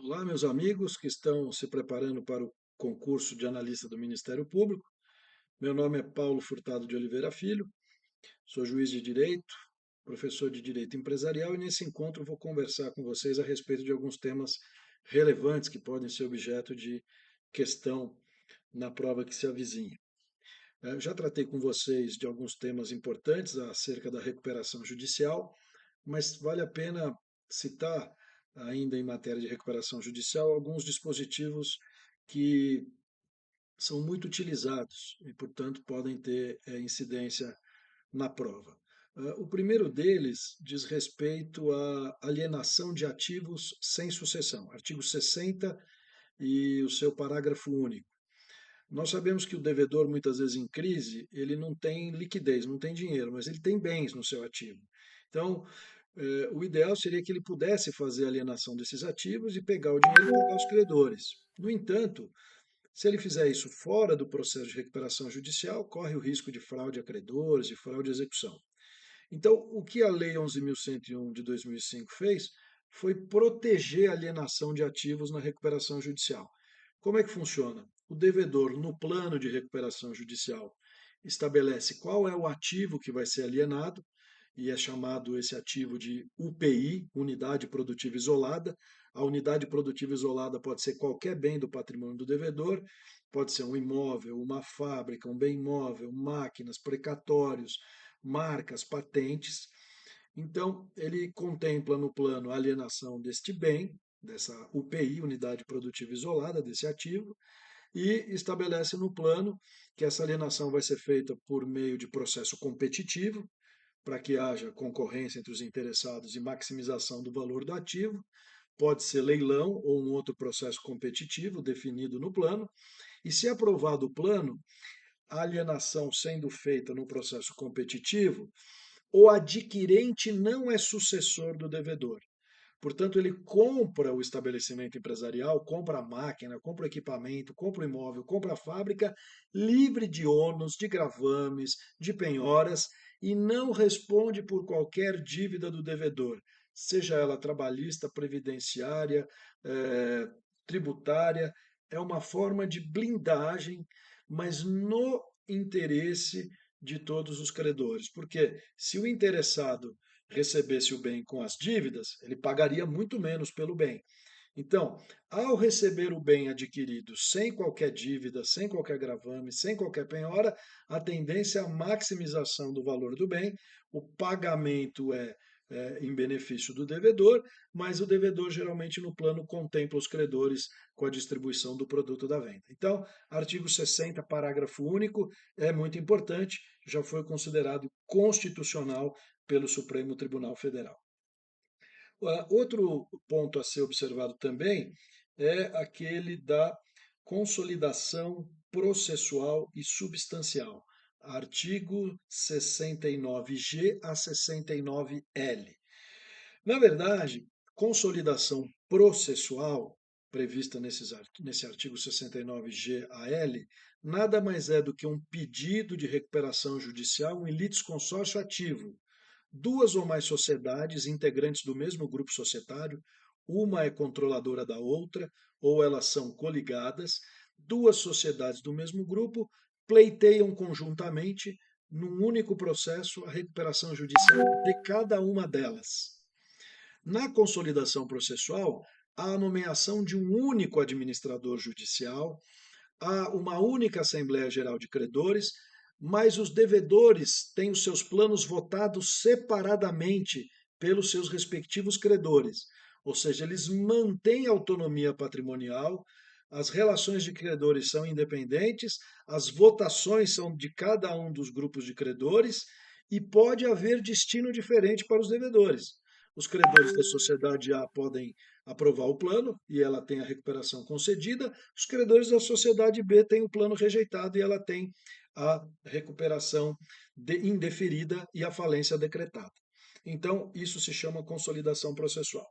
Olá, meus amigos que estão se preparando para o concurso de analista do Ministério Público. Meu nome é Paulo Furtado de Oliveira Filho, sou juiz de direito, professor de direito empresarial e nesse encontro vou conversar com vocês a respeito de alguns temas relevantes que podem ser objeto de questão na prova que se avizinha. Já tratei com vocês de alguns temas importantes acerca da recuperação judicial, mas vale a pena citar, ainda em matéria de recuperação judicial, alguns dispositivos que são muito utilizados e, portanto, podem ter incidência na prova. O primeiro deles diz respeito à alienação de ativos sem sucessão, artigo 60 e o seu parágrafo único. Nós sabemos que o devedor, muitas vezes em crise, ele não tem liquidez, não tem dinheiro, mas ele tem bens no seu ativo. Então, o ideal seria que ele pudesse fazer a alienação desses ativos e pegar o dinheiro e pagar os credores. No entanto, se ele fizer isso fora do processo de recuperação judicial, corre o risco de fraude a credores, de fraude à execução. Então, o que a Lei 11.101 de 2005 fez foi proteger a alienação de ativos na recuperação judicial. Como é que funciona? O devedor, no plano de recuperação judicial, estabelece qual é o ativo que vai ser alienado, e é chamado esse ativo de UPI, Unidade Produtiva Isolada. A unidade produtiva isolada pode ser qualquer bem do patrimônio do devedor, pode ser um imóvel, uma fábrica, um bem imóvel, máquinas, precatórios, marcas, patentes. Então, ele contempla no plano a alienação deste bem, dessa UPI, Unidade Produtiva Isolada, desse ativo, e estabelece no plano que essa alienação vai ser feita por meio de processo competitivo, para que haja concorrência entre os interessados e maximização do valor do ativo. Pode ser leilão ou um outro processo competitivo definido no plano. E se aprovado o plano, a alienação sendo feita no processo competitivo, o adquirente não é sucessor do devedor. Portanto, ele compra o estabelecimento empresarial, compra a máquina, compra o equipamento, compra o imóvel, compra a fábrica, livre de ônus, de gravames, de penhoras e não responde por qualquer dívida do devedor, seja ela trabalhista, previdenciária, tributária. É uma forma de blindagem, mas no interesse de todos os credores. Porque se o interessado recebesse o bem com as dívidas, ele pagaria muito menos pelo bem. Então, ao receber o bem adquirido sem qualquer dívida, sem qualquer gravame, sem qualquer penhora, a tendência é a maximização do valor do bem, o pagamento é em benefício do devedor, mas o devedor geralmente no plano contempla os credores com a distribuição do produto da venda. Então, artigo 60, parágrafo único, é muito importante, já foi considerado constitucional pelo Supremo Tribunal Federal. Outro ponto a ser observado também é aquele da consolidação processual e substancial, artigo 69G a 69L. Na verdade, consolidação processual, prevista nesse artigo 69G-AL, nada mais é do que um pedido de recuperação judicial em litisconsórcio ativo. Duas ou mais sociedades integrantes do mesmo grupo societário, uma é controladora da outra, ou elas são coligadas, duas sociedades do mesmo grupo pleiteiam conjuntamente, num único processo, a recuperação judicial de cada uma delas. Na consolidação processual, há a nomeação de um único administrador judicial, há uma única Assembleia Geral de Credores, mas os devedores têm os seus planos votados separadamente pelos seus respectivos credores. Ou seja, eles mantêm autonomia patrimonial, as relações de credores são independentes, as votações são de cada um dos grupos de credores e pode haver destino diferente para os devedores. Os credores da sociedade A podem aprovar o plano e ela tem a recuperação concedida, os credores da sociedade B têm o plano rejeitado e ela tem a recuperação indeferida e a falência decretada. Então, isso se chama consolidação processual.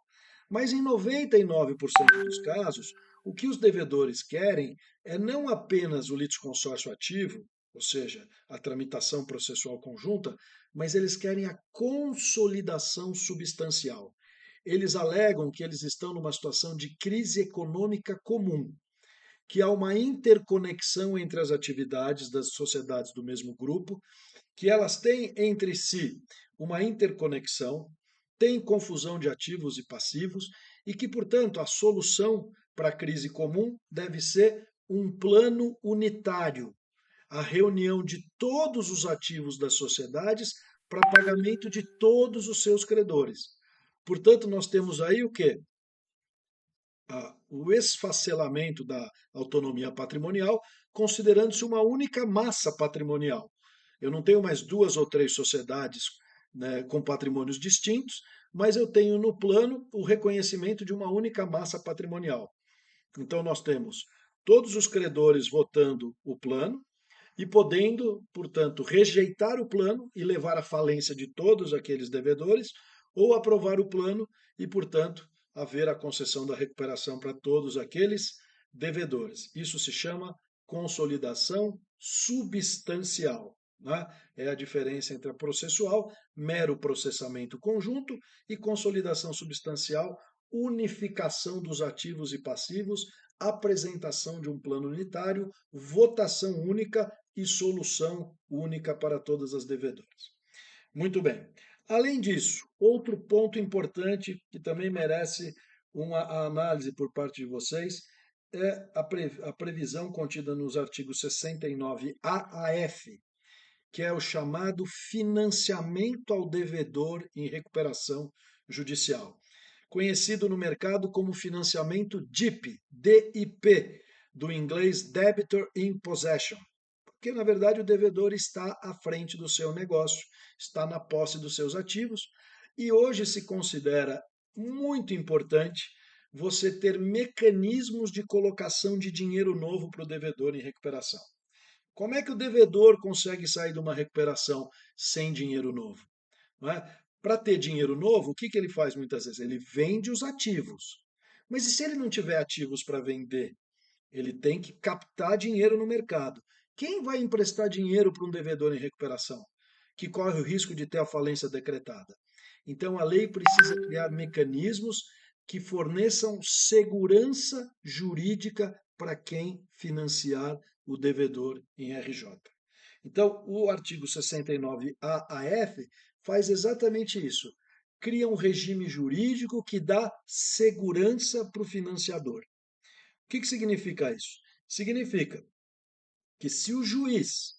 Mas em 99% dos casos, o que os devedores querem é não apenas o litisconsórcio ativo, ou seja, a tramitação processual conjunta, mas eles querem a consolidação substancial. eles alegam que eles estão numa situação de crise econômica comum, que há uma interconexão entre as atividades das sociedades do mesmo grupo, que elas têm entre si uma interconexão, têm confusão de ativos e passivos e que, portanto, a solução para a crise comum deve ser um plano unitário, a reunião de todos os ativos das sociedades para pagamento de todos os seus credores. Portanto, nós temos aí o quê? O esfacelamento da autonomia patrimonial, considerando-se uma única massa patrimonial. Eu não tenho mais duas ou três sociedades, né, com patrimônios distintos, mas eu tenho no plano o reconhecimento de uma única massa patrimonial. Então, nós temos todos os credores votando o plano e podendo, portanto, rejeitar o plano e levar à falência de todos aqueles devedores, ou aprovar o plano e, portanto, haver a concessão da recuperação para todos aqueles devedores. Isso se chama consolidação substancial. Né? É a diferença entre a processual, mero processamento conjunto, e consolidação substancial, unificação dos ativos e passivos, apresentação de um plano unitário, votação única e solução única para todas as devedoras. Muito bem. Além disso, outro ponto importante que também merece uma análise por parte de vocês é a previsão contida nos artigos 69A a F, que é o chamado financiamento ao devedor em recuperação judicial, conhecido no mercado como financiamento DIP, do inglês Debtor in Possession, porque na verdade o devedor está à frente do seu negócio, está na posse dos seus ativos, e hoje se considera muito importante você ter mecanismos de colocação de dinheiro novo para o devedor em recuperação. Como é que o devedor consegue sair de uma recuperação sem dinheiro novo? Não é? Para ter dinheiro novo, o que ele faz muitas vezes? Ele vende os ativos. Mas e se ele não tiver ativos para vender? Ele tem que captar dinheiro no mercado. Quem vai emprestar dinheiro para um devedor em recuperação, que corre o risco de ter a falência decretada? Então, a lei precisa criar mecanismos que forneçam segurança jurídica para quem financiar o devedor em RJ. Então, o artigo 69A a F faz exatamente isso. Cria um regime jurídico que dá segurança para o financiador. O que significa isso? Significa que se o juiz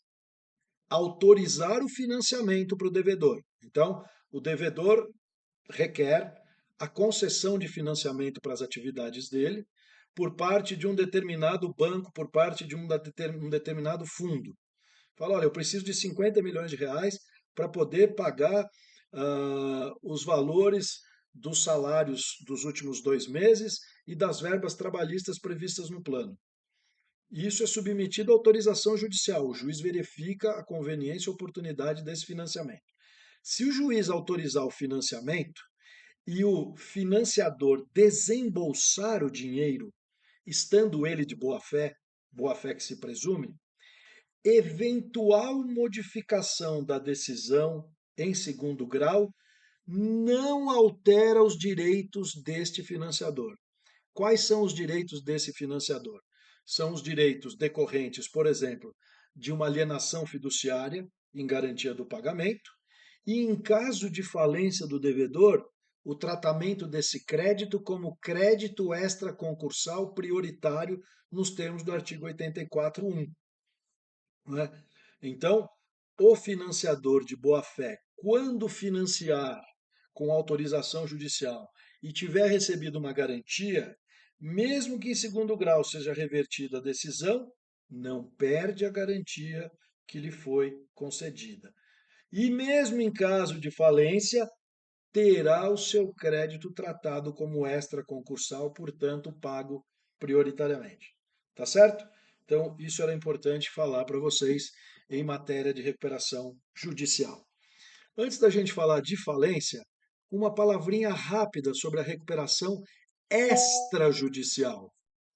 autorizar o financiamento para o devedor, então o devedor requer a concessão de financiamento para as atividades dele por parte de um determinado banco, por parte de um determinado fundo. Fala, olha, eu preciso de 50 milhões de reais para poder pagar os valores dos salários dos últimos 2 meses e das verbas trabalhistas previstas no plano. Isso é submetido à autorização judicial. O juiz verifica a conveniência e oportunidade desse financiamento. Se o juiz autorizar o financiamento e o financiador desembolsar o dinheiro, estando ele de boa fé que se presume, eventual modificação da decisão em segundo grau não altera os direitos deste financiador. Quais são os direitos desse financiador? São os direitos decorrentes, por exemplo, de uma alienação fiduciária em garantia do pagamento e, em caso de falência do devedor, o tratamento desse crédito como crédito extraconcursal prioritário nos termos do artigo 84.1. Não é? Então, o financiador de boa-fé, quando financiar com autorização judicial e tiver recebido uma garantia, mesmo que em segundo grau seja revertida a decisão, não perde a garantia que lhe foi concedida. E mesmo em caso de falência, terá o seu crédito tratado como extraconcursal, portanto, pago prioritariamente. Tá certo? Então, isso era importante falar para vocês em matéria de recuperação judicial. Antes da gente falar de falência, uma palavrinha rápida sobre a recuperação extrajudicial.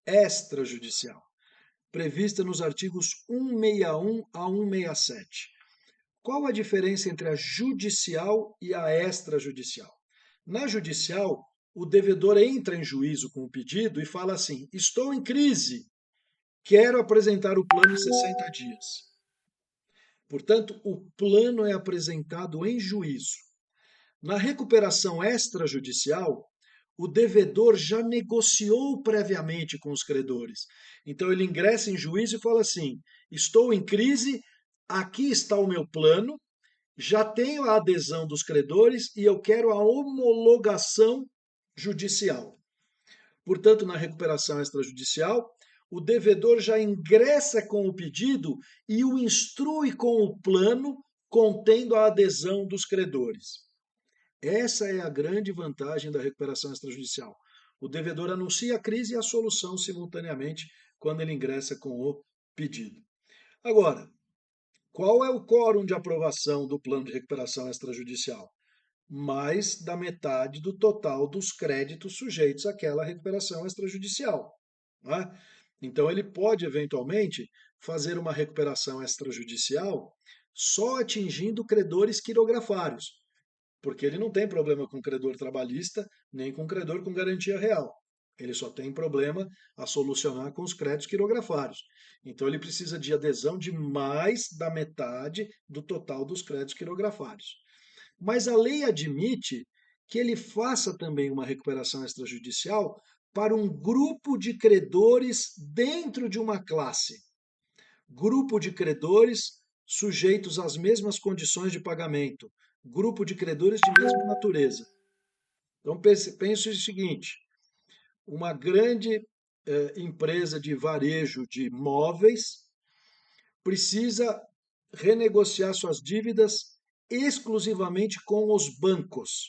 Extrajudicial, prevista nos artigos 161 a 167. Qual a diferença entre a judicial e a extrajudicial? Na judicial, o devedor entra em juízo com o pedido e fala assim: estou em crise, quero apresentar o plano em 60 dias. Portanto, o plano é apresentado em juízo. Na recuperação extrajudicial, o devedor já negociou previamente com os credores. Então ele ingressa em juízo e fala assim: estou em crise, aqui está o meu plano, já tenho a adesão dos credores e eu quero a homologação judicial. Portanto, na recuperação extrajudicial, o devedor já ingressa com o pedido e o instrui com o plano contendo a adesão dos credores. Essa é a grande vantagem da recuperação extrajudicial. O devedor anuncia a crise e a solução simultaneamente quando ele ingressa com o pedido. Agora, qual é o quórum de aprovação do plano de recuperação extrajudicial? Mais da metade do total dos créditos sujeitos àquela recuperação extrajudicial. Não é? Então, ele pode, eventualmente, fazer uma recuperação extrajudicial só atingindo credores quirografários, porque ele não tem problema com credor trabalhista, nem com credor com garantia real. Ele só tem problema a solucionar com os créditos quirografários. Então ele precisa de adesão de mais da metade do total dos créditos quirografários. Mas a lei admite que ele faça também uma recuperação extrajudicial para um grupo de credores dentro de uma classe. Grupo de credores sujeitos às mesmas condições de pagamento. Grupo de credores de mesma natureza. Então pense o seguinte: uma grande empresa de varejo de móveis precisa renegociar suas dívidas exclusivamente com os bancos.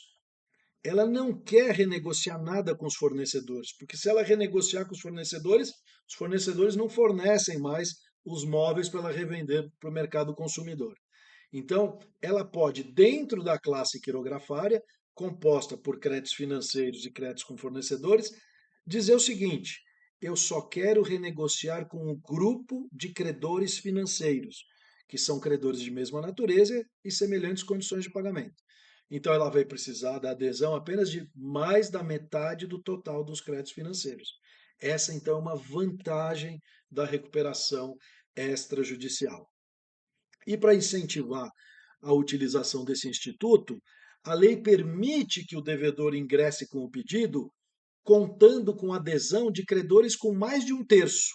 Ela não quer renegociar nada com os fornecedores, porque se ela renegociar com os fornecedores não fornecem mais os móveis para ela revender para o mercado consumidor. Então, ela pode, dentro da classe quirografária, composta por créditos financeiros e créditos com fornecedores, dizer o seguinte: eu só quero renegociar com um grupo de credores financeiros, que são credores de mesma natureza e semelhantes condições de pagamento. Então, ela vai precisar da adesão apenas de mais da metade do total dos créditos financeiros. Essa, então, é uma vantagem da recuperação extrajudicial. E para incentivar a utilização desse instituto, a lei permite que o devedor ingresse com o pedido contando com adesão de credores com mais de um terço.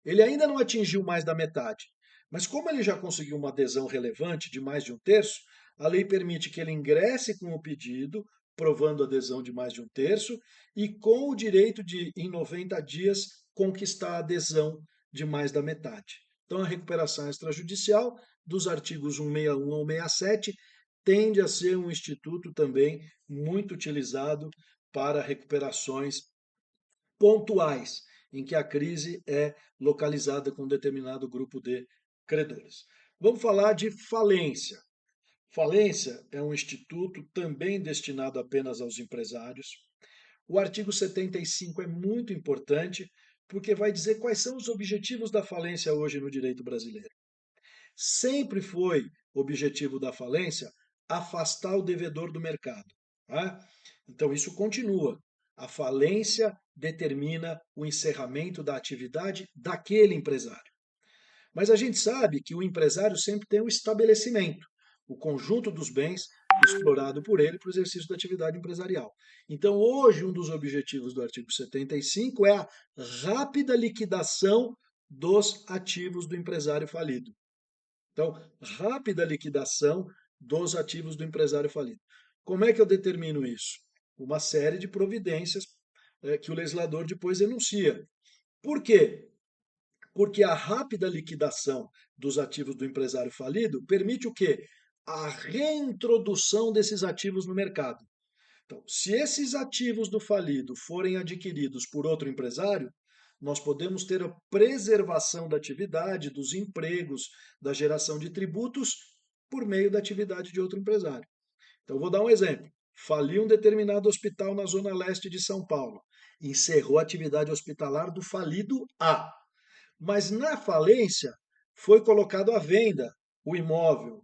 Ele ainda não atingiu mais da metade, mas como ele já conseguiu uma adesão relevante de mais de um terço, a lei permite que ele ingresse com o pedido, provando adesão de mais de um terço, e com o direito de, em 90 dias, conquistar a adesão de mais da metade. Então, a recuperação extrajudicial dos artigos 161 ao 67 tende a ser um instituto também muito utilizado para recuperações pontuais, em que a crise é localizada com um determinado grupo de credores. Vamos falar de falência. Falência é um instituto também destinado apenas aos empresários. O artigo 75 é muito importante porque vai dizer quais são os objetivos da falência hoje no direito brasileiro. Sempre foi objetivo da falência afastar o devedor do mercado. Tá? Então, isso continua. A falência determina o encerramento da atividade daquele empresário. Mas a gente sabe que o empresário sempre tem um estabelecimento, o conjunto dos bens explorado por ele para o exercício da atividade empresarial. Então, hoje, um dos objetivos do artigo 75 é a rápida liquidação dos ativos do empresário falido. Então, rápida liquidação dos ativos do empresário falido. Como é que eu determino isso? Uma série de providências que o legislador depois enuncia. Por quê? Porque a rápida liquidação dos ativos do empresário falido permite o quê? A reintrodução desses ativos no mercado. Então, se esses ativos do falido forem adquiridos por outro empresário, nós podemos ter a preservação da atividade, dos empregos, da geração de tributos por meio da atividade de outro empresário. Então, vou dar um exemplo. Faliu um determinado hospital na zona leste de São Paulo. Encerrou a atividade hospitalar do falido A. Mas na falência foi colocado à venda o imóvel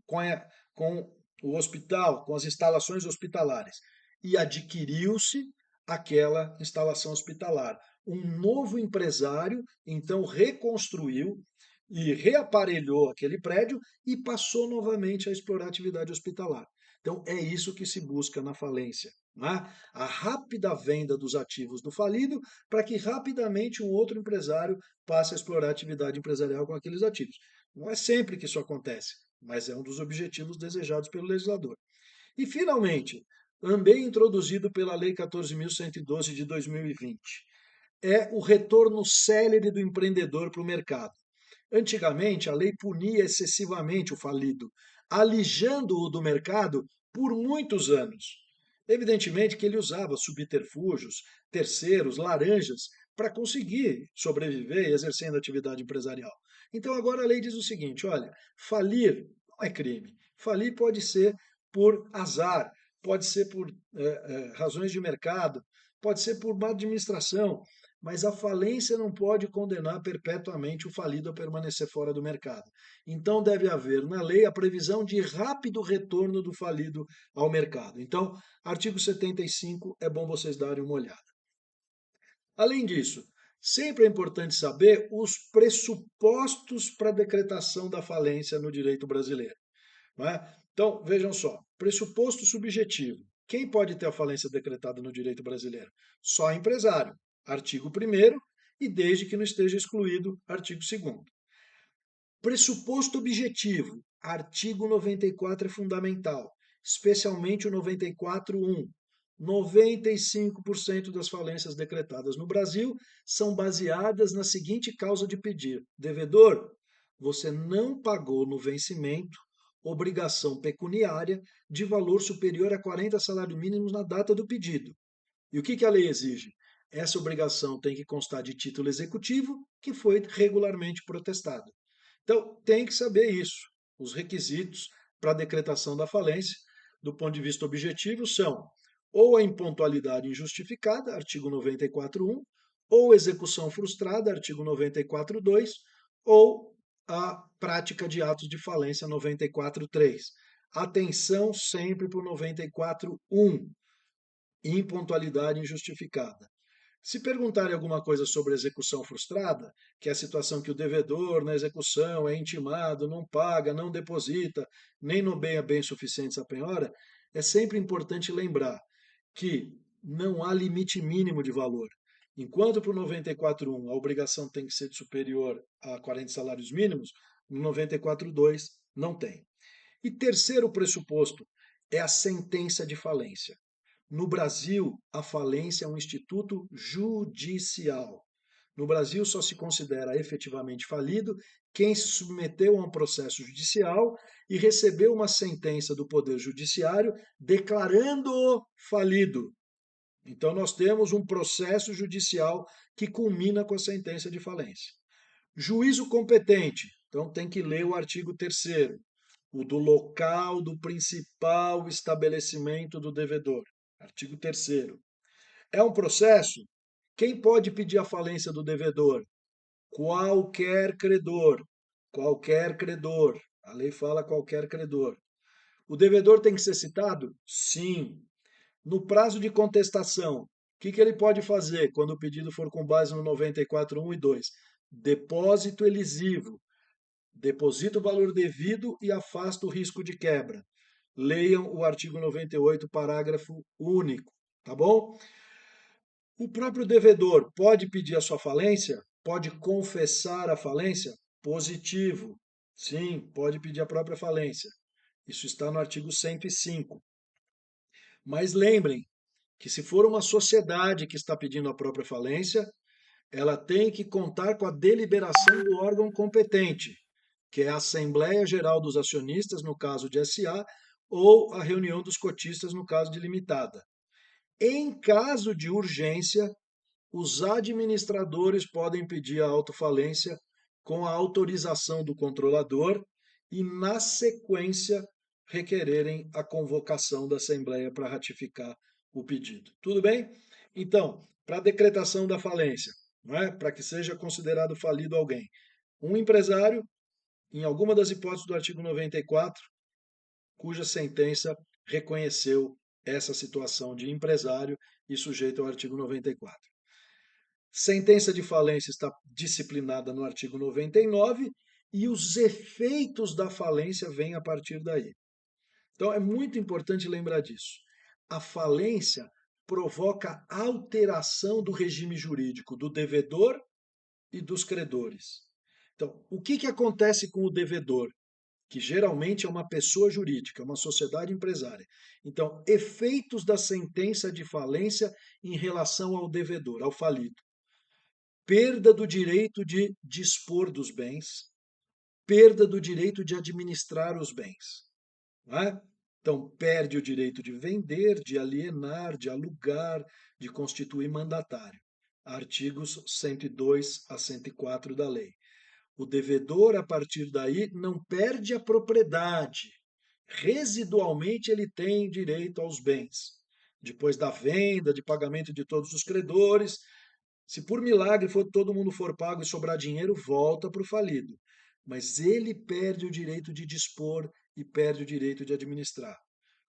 com o hospital, com as instalações hospitalares. E adquiriu-se aquela instalação hospitalar. Um novo empresário, então, reconstruiu e reaparelhou aquele prédio e passou novamente a explorar a atividade hospitalar. Então, é isso que se busca na falência, né? A rápida venda dos ativos do falido para que rapidamente um outro empresário passe a explorar a atividade empresarial com aqueles ativos. Não é sempre que isso acontece, mas é um dos objetivos desejados pelo legislador. E, finalmente, também introduzido pela Lei 14.112 de 2020, é o retorno célere do empreendedor para o mercado. Antigamente, a lei punia excessivamente o falido, alijando-o do mercado por muitos anos. Evidentemente que ele usava subterfúgios, terceiros, laranjas, para conseguir sobreviver exercendo atividade empresarial. Então agora a lei diz o seguinte: olha, falir não é crime. Falir pode ser por azar, pode ser por razões de mercado, pode ser por má administração, mas a falência não pode condenar perpetuamente o falido a permanecer fora do mercado. Então deve haver na lei a previsão de rápido retorno do falido ao mercado. Então, artigo 75 é bom vocês darem uma olhada. Além disso, sempre é importante saber os pressupostos para a decretação da falência no direito brasileiro. Não é? Então, vejam só: pressuposto subjetivo. Quem pode ter a falência decretada no direito brasileiro? Só empresário. Artigo 1º, e desde que não esteja excluído, artigo 2º. Pressuposto objetivo. Artigo 94 é fundamental, especialmente o 94.1. 95% das falências decretadas no Brasil são baseadas na seguinte causa de pedir: devedor, você não pagou no vencimento obrigação pecuniária de valor superior a 40 salários mínimos na data do pedido. E o que a lei exige? Essa obrigação tem que constar de título executivo que foi regularmente protestado. Então, tem que saber isso. Os requisitos para a decretação da falência, do ponto de vista objetivo, são ou a impontualidade injustificada, artigo 94.1, ou execução frustrada, artigo 94.2, ou a prática de atos de falência, 94.3. Atenção sempre para o 94.1, impontualidade injustificada. Se perguntarem alguma coisa sobre execução frustrada, que é a situação que o devedor na execução é intimado, não paga, não deposita, nem nomeia bens suficientes à penhora, é sempre importante lembrar que não há limite mínimo de valor. Enquanto para o 94.1 a obrigação tem que ser superior a 40 salários mínimos, no 94.2 não tem. E terceiro pressuposto é a sentença de falência. No Brasil, a falência é um instituto judicial. No Brasil, só se considera efetivamente falido quem se submeteu a um processo judicial e recebeu uma sentença do Poder Judiciário declarando-o falido. Então, nós temos um processo judicial que culmina com a sentença de falência. Juízo competente. Então, tem que ler o artigo 3º, o do local do principal estabelecimento do devedor. Artigo 3º. É um processo? Quem pode pedir a falência do devedor? Qualquer credor. Qualquer credor. A lei fala qualquer credor. O devedor tem que ser citado? Sim. No prazo de contestação, o que ele pode fazer quando o pedido for com base no 94.1 e 2? Depósito elisivo. Deposita o valor devido e afasta o risco de quebra. Leiam o artigo 98, parágrafo único, tá bom? O próprio devedor pode pedir a sua falência? Pode confessar a falência? Positivo. Sim, pode pedir a própria falência. Isso está no artigo 105. Mas lembrem que se for uma sociedade que está pedindo a própria falência, ela tem que contar com a deliberação do órgão competente, que é a Assembleia Geral dos Acionistas, no caso de SA, ou a reunião dos cotistas, no caso de limitada. Em caso de urgência, os administradores podem pedir a autofalência com a autorização do controlador e, na sequência, requererem a convocação da Assembleia para ratificar o pedido. Tudo bem? Então, para a decretação da falência, não é? Para que seja considerado falido alguém, um empresário, em alguma das hipóteses do artigo 94, cuja sentença reconheceu essa situação de empresário e sujeito ao artigo 94. Sentença de falência está disciplinada no artigo 99 e os efeitos da falência vêm a partir daí. Então é muito importante lembrar disso. A falência provoca alteração do regime jurídico do devedor e dos credores. Então, o que acontece com o devedor? Que geralmente é uma pessoa jurídica, uma sociedade empresária. Então, efeitos da sentença de falência em relação ao devedor, ao falido. Perda do direito de dispor dos bens, perda do direito de administrar os bens. Não é? Então, perde o direito de vender, de alienar, de alugar, de constituir mandatário. Artigos 102 a 104 da lei. O devedor, a partir daí, não perde a propriedade. Residualmente, ele tem direito aos bens. Depois da venda, de pagamento de todos os credores, se por milagre todo mundo for pago e sobrar dinheiro, volta para o falido. Mas ele perde o direito de dispor e perde o direito de administrar.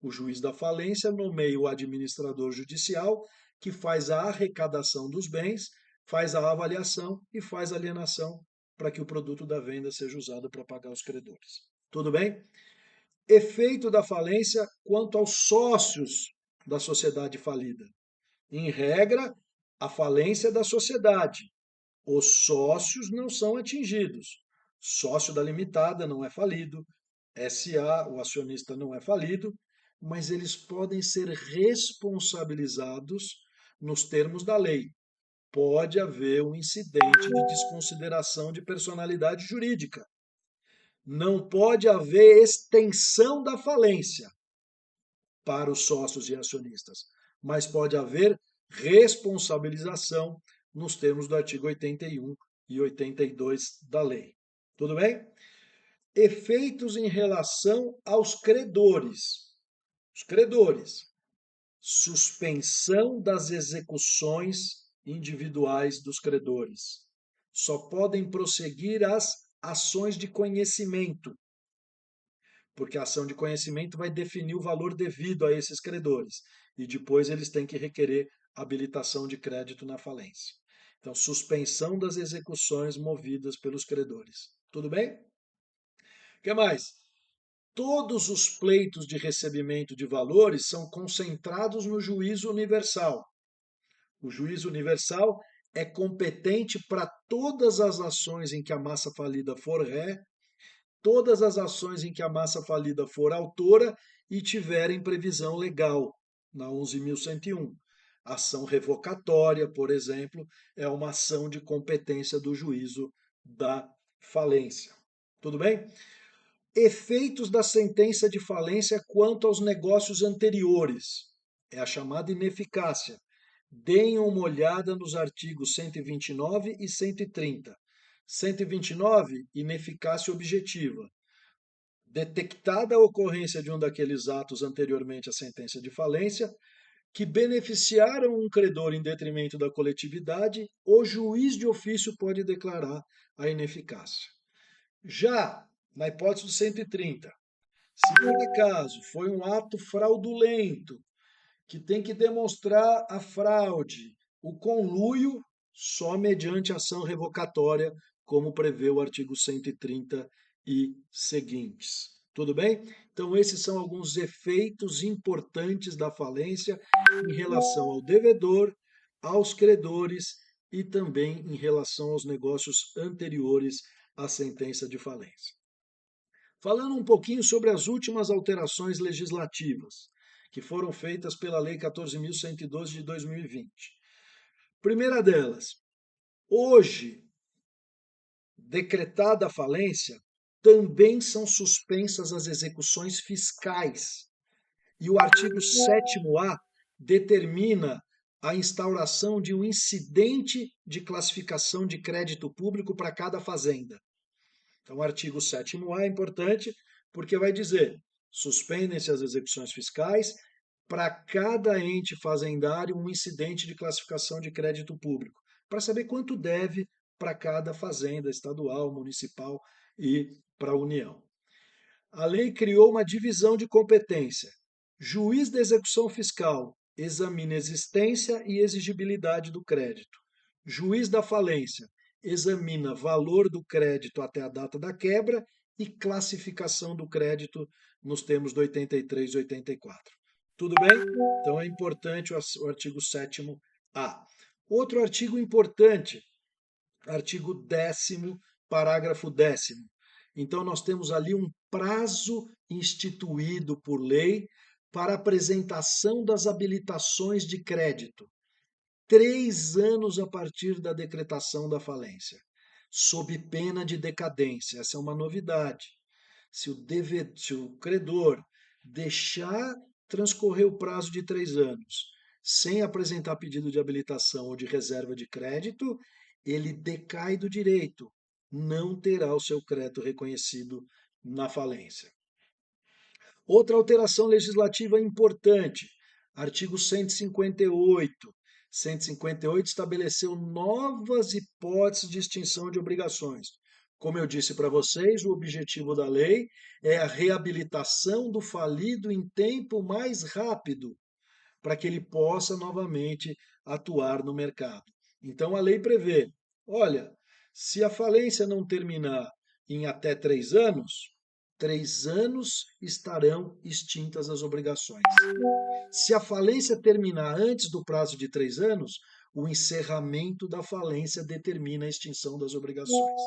O juiz da falência nomeia o administrador judicial, que faz a arrecadação dos bens, faz a avaliação e faz a alienação para que o produto da venda seja usado para pagar os credores. Tudo bem? Efeito da falência quanto aos sócios da sociedade falida. Em regra, a falência da sociedade. Os sócios não são atingidos. Sócio da limitada não é falido, SA, o acionista não é falido, mas eles podem ser responsabilizados nos termos da lei. Pode haver um incidente de desconsideração de personalidade jurídica. Não pode haver extensão da falência para os sócios e acionistas, mas pode haver responsabilização nos termos do artigo 81 e 82 da lei. Tudo bem? Efeitos em relação aos credores. Os credores. Suspensão das execuções individuais dos credores. Só podem prosseguir as ações de conhecimento, porque a ação de conhecimento vai definir o valor devido a esses credores e depois eles têm que requerer habilitação de crédito na falência. Então, suspensão das execuções movidas pelos credores. Tudo bem? O que mais? Todos os pleitos de recebimento de valores são concentrados no juízo universal. O juízo universal é competente para todas as ações em que a massa falida for ré, todas as ações em que a massa falida for autora e tiverem previsão legal, na 11.101. Ação revocatória, por exemplo, é uma ação de competência do juízo da falência. Tudo bem? Efeitos da sentença de falência quanto aos negócios anteriores. É a chamada ineficácia. Deem uma olhada nos artigos 129 e 130. 129, ineficácia objetiva. Detectada a ocorrência de um daqueles atos anteriormente à sentença de falência, que beneficiaram um credor em detrimento da coletividade, o juiz de ofício pode declarar a ineficácia. Já na hipótese do 130, se por acaso foi um ato fraudulento, que tem que demonstrar a fraude, o conluio, só mediante ação revocatória, como prevê o artigo 130 e seguintes. Tudo bem? Então, esses são alguns efeitos importantes da falência em relação ao devedor, aos credores e também em relação aos negócios anteriores à sentença de falência. Falando um pouquinho sobre as últimas alterações legislativas que foram feitas pela Lei 14.112 de 2020. Primeira delas, hoje, decretada a falência, também são suspensas as execuções fiscais. E o artigo 7º-A determina a instauração de um incidente de classificação de crédito público para cada fazenda. Então, o artigo 7º-A é importante porque vai dizer: suspendem-se as execuções fiscais para cada ente fazendário um incidente de classificação de crédito público, para saber quanto deve para cada fazenda estadual, municipal e para a União. A lei criou uma divisão de competência. Juiz da execução fiscal examina existência e exigibilidade do crédito. Juiz da falência examina valor do crédito até a data da quebra e classificação do crédito nos termos do 83 e 84. Tudo bem? Então é importante o artigo 7º-A. Outro artigo importante, artigo 10º, parágrafo 10º. Então, nós temos ali um prazo instituído por lei para apresentação das habilitações de crédito. 3 anos a partir da decretação da falência, sob pena de decadência. Essa é uma novidade. Se o credor deixar transcorrer o prazo de 3 anos sem apresentar pedido de habilitação ou de reserva de crédito, ele decai do direito, não terá o seu crédito reconhecido na falência. Outra alteração legislativa importante, artigo 158. 158 estabeleceu novas hipóteses de extinção de obrigações. Como eu disse para vocês, o objetivo da lei é a reabilitação do falido em tempo mais rápido, para que ele possa novamente atuar no mercado. Então a lei prevê, olha, se a falência não terminar em até 3 anos, 3 anos estarão extintas as obrigações. Se a falência terminar antes do prazo de 3 anos, o encerramento da falência determina a extinção das obrigações.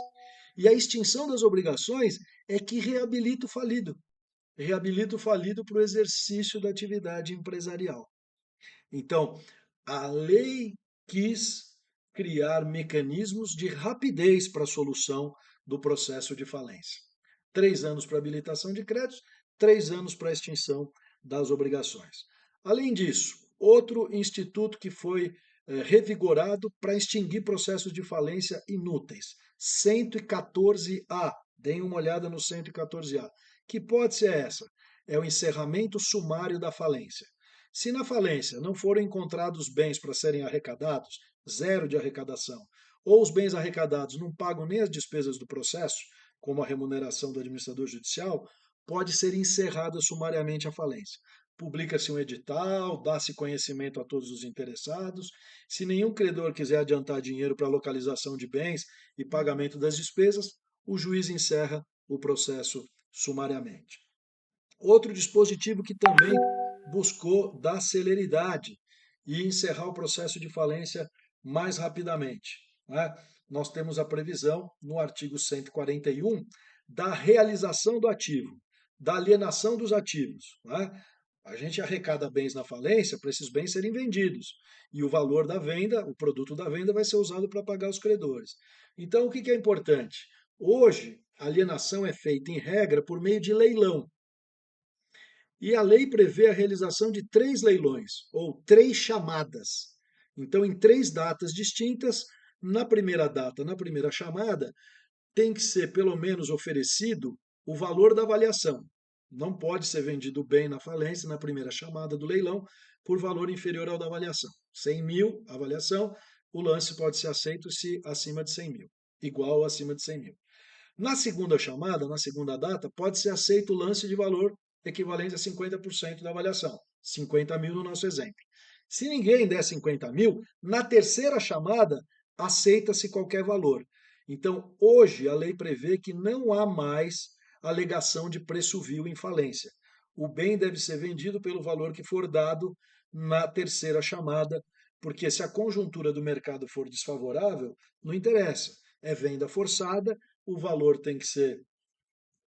E a extinção das obrigações é que reabilita o falido para o exercício da atividade empresarial. Então, a lei quis criar mecanismos de rapidez para a solução do processo de falência. 3 anos para habilitação de créditos, 3 anos para extinção das obrigações. Além disso, outro instituto que foi revigorado para extinguir processos de falência inúteis, 114A. Deem uma olhada no 114A. Que hipótese é essa? É o encerramento sumário da falência. Se na falência não foram encontrados bens para serem arrecadados, zero de arrecadação, ou os bens arrecadados não pagam nem as despesas do processo, como a remuneração do administrador judicial, pode ser encerrada sumariamente a falência. Publica-se um edital, dá-se conhecimento a todos os interessados. Se nenhum credor quiser adiantar dinheiro para localização de bens e pagamento das despesas, o juiz encerra o processo sumariamente. Outro dispositivo que também buscou dar celeridade e encerrar o processo de falência mais rapidamente, né? Nós temos a previsão no artigo 141 da realização do ativo, da alienação dos ativos, né? A gente arrecada bens na falência para esses bens serem vendidos. E o valor da venda, o produto da venda, vai ser usado para pagar os credores. Então, o que é importante? Hoje, a alienação é feita, em regra, por meio de leilão. E a lei prevê a realização de 3 leilões, ou 3 chamadas. Então, em 3 datas distintas, na primeira data, na primeira chamada, tem que ser pelo menos oferecido o valor da avaliação. Não pode ser vendido bem na falência, na primeira chamada do leilão, por valor inferior ao da avaliação. 100 mil, avaliação, o lance pode ser aceito se acima de 100 mil, igual ou acima de 100 mil. Na segunda chamada, na segunda data, pode ser aceito o lance de valor equivalente a 50% da avaliação, 50 mil no nosso exemplo. Se ninguém der 50 mil, na terceira chamada, aceita-se qualquer valor. Então, hoje, a lei prevê que não há mais alegação de preço vil em falência. O bem deve ser vendido pelo valor que for dado na terceira chamada, porque se a conjuntura do mercado for desfavorável, não interessa. É venda forçada, o valor tem que ser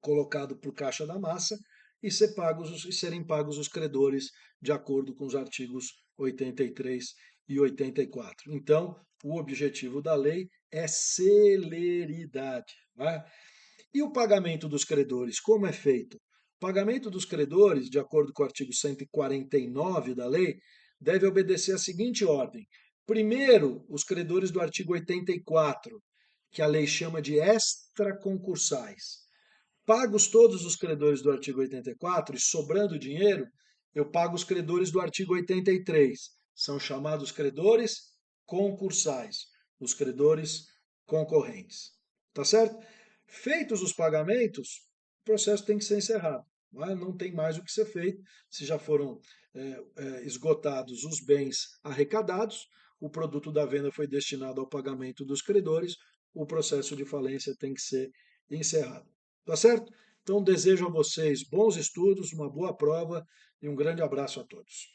colocado por caixa da massa e serem pagos os credores de acordo com os artigos 83 e 84. Então, o objetivo da lei é celeridade. Né? E o pagamento dos credores, como é feito? O pagamento dos credores, de acordo com o artigo 149 da lei, deve obedecer à seguinte ordem. Primeiro, os credores do artigo 84, que a lei chama de extraconcursais. Pagos todos os credores do artigo 84 e sobrando dinheiro, eu pago os credores do artigo 83. São chamados credores concursais, os credores concorrentes. Tá certo? Feitos os pagamentos, o processo tem que ser encerrado. Não é? Não tem mais o que ser feito, se já foram esgotados os bens arrecadados, o produto da venda foi destinado ao pagamento dos credores, o processo de falência tem que ser encerrado. Tá certo? Então, desejo a vocês bons estudos, uma boa prova e um grande abraço a todos.